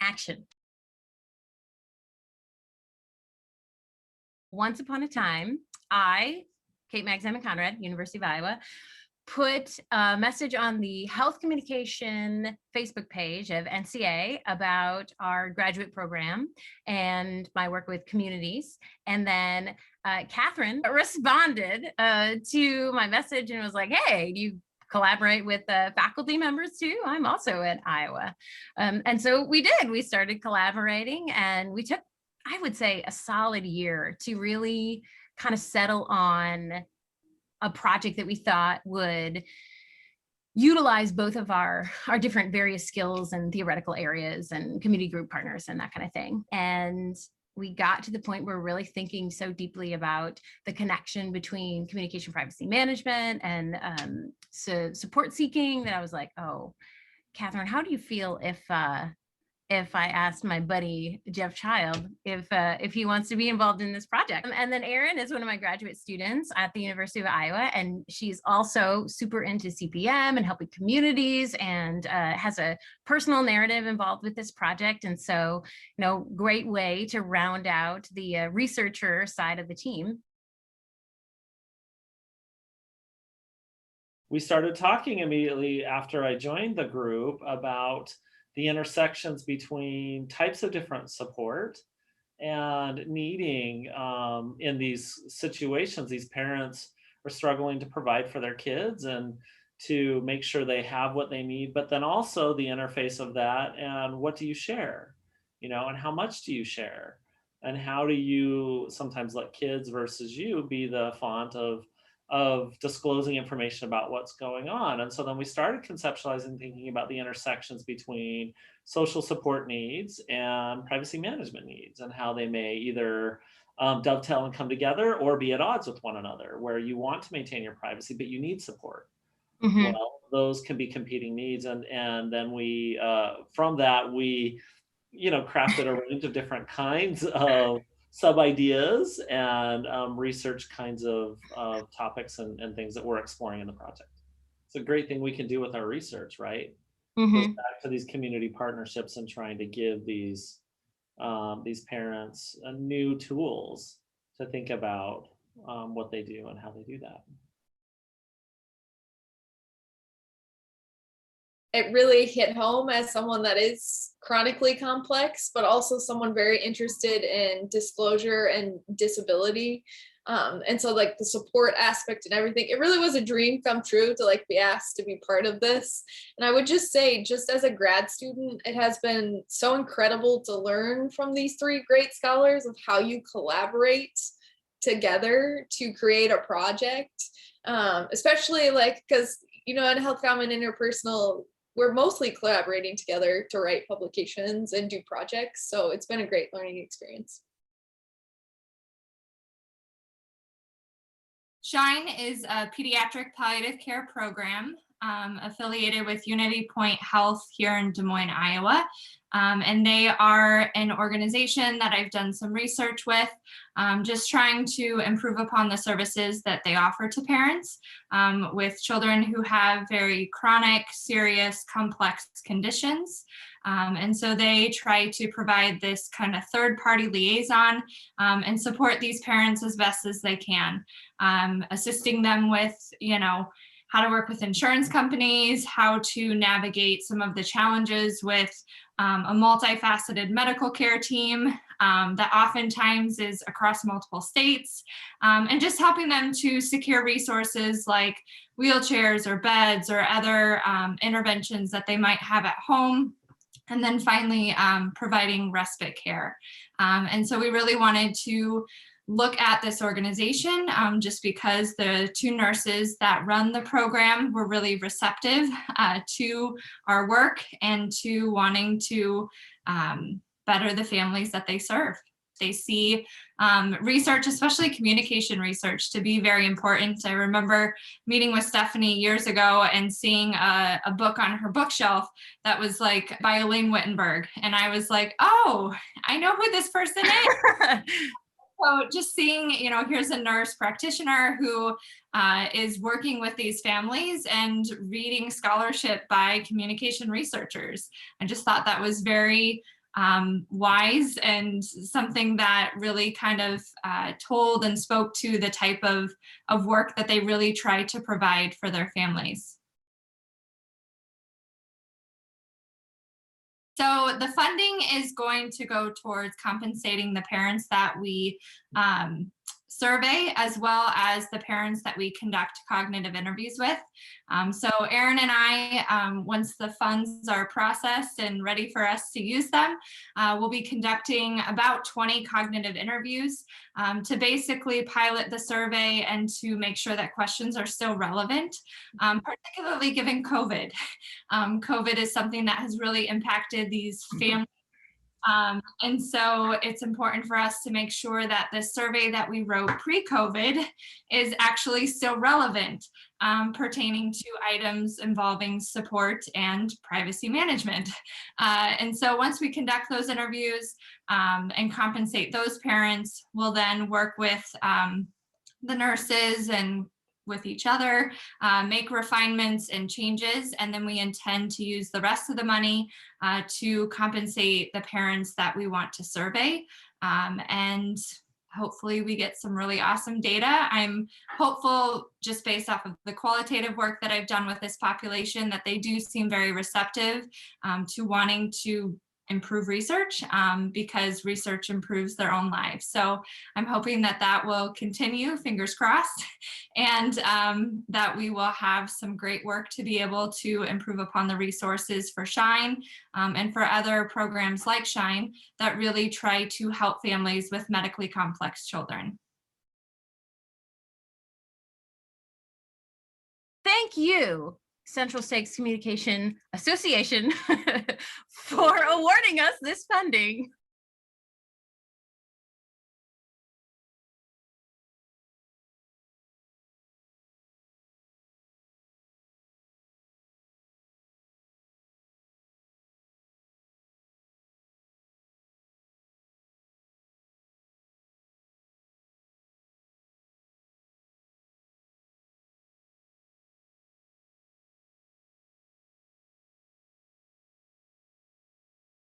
Action. Once upon a time, I, Kate Magsamen-Conrad, University of Iowa, put a message on the health communication Facebook page of NCA about our graduate program and my work with communities. And then Katherine responded to my message and was like, hey, do you collaborate with faculty members too? I'm also at Iowa. And so we did. We started collaborating, and we took, I would say, a solid year to really kind of settle on a project that we thought would utilize both of our different various skills and theoretical areas and community group partners and that kind of thing. And we got to the point where we're really thinking so deeply about the connection between communication privacy management and support seeking that I was like, oh, Katherine, how do you feel if I asked my buddy Jeff Child if he wants to be involved in this project? And then Erin is one of my graduate students at the University of Iowa, and she's also super into CPM and helping communities, and has a personal narrative involved with this project. And so, great way to round out the researcher side of the team. We started talking immediately after I joined the group about the intersections between types of different support and needing in these situations. These parents are struggling to provide for their kids and to make sure they have what they need, but then also the interface of that and what do you share, and how much do you share, and how do you sometimes let kids versus you be the font of disclosing information about what's going on. And so then we started conceptualizing, thinking about the intersections between social support needs and privacy management needs, and how they may either dovetail and come together or be at odds with one another, where you want to maintain your privacy, but you need support. Mm-hmm. Well, those can be competing needs. And then we, from that, we, crafted a range of different kinds of sub-ideas and research kinds of topics and things that we're exploring in the project. It's a great thing we can do with our research, right? Mm-hmm. Goes back to these community partnerships and trying to give these parents new tools to think about what they do and how they do that. It really hit home as someone that is chronically complex, but also someone very interested in disclosure and disability. And so like the support aspect and everything, it really was a dream come true to be asked to be part of this. And I would just say, just as a grad student, it has been so incredible to learn from these three great scholars of how you collaborate together to create a project, especially because, in Health Common interpersonal, we're mostly collaborating together to write publications and do projects. So it's been a great learning experience. SHINE is a pediatric palliative care program affiliated with Unity Point Health here in Des Moines, Iowa. And they are an organization that I've done some research with, just trying to improve upon the services that they offer to parents with children who have very chronic, serious, complex conditions. And so they try to provide this kind of third-party liaison and support these parents as best as they can, assisting them with, how to work with insurance companies, how to navigate some of the challenges with a multifaceted medical care team that oftentimes is across multiple states, and just helping them to secure resources like wheelchairs or beds or other interventions that they might have at home. And then finally, providing respite care. And so we really wanted to look at this organization just because the two nurses that run the program were really receptive to our work and to wanting to better the families that they serve. They see research, especially communication research, to be very important. I remember meeting with Stephanie years ago and seeing a book on her bookshelf that was by Elaine Wittenberg. And I was like, oh, I know who this person is. So just seeing, here's a nurse practitioner who is working with these families and reading scholarship by communication researchers. I just thought that was very wise and something that really kind of told and spoke to the type of work that they really try to provide for their families. So the funding is going to go towards compensating the parents that we survey, as well as the parents that we conduct cognitive interviews with. So Erin and I, once the funds are processed and ready for us to use them, we'll be conducting about 20 cognitive interviews to basically pilot the survey and to make sure that questions are still relevant, particularly given COVID. COVID is something that has really impacted these families. And so it's important for us to make sure that the survey that we wrote pre-COVID is actually still relevant, pertaining to items involving support and privacy management. And so once we conduct those interviews and compensate those parents, we'll then work with the nurses and with each other, make refinements and changes, and then we intend to use the rest of the money to compensate the parents that we want to survey. And hopefully we get some really awesome data. I'm hopeful, just based off of the qualitative work that I've done with this population, that they do seem very receptive to wanting to improve research, because research improves their own lives. So I'm hoping that that will continue, fingers crossed, and that we will have some great work to be able to improve upon the resources for SHINE and for other programs like SHINE that really try to help families with medically complex children. Thank you, Central States Communication Association, for awarding us this funding.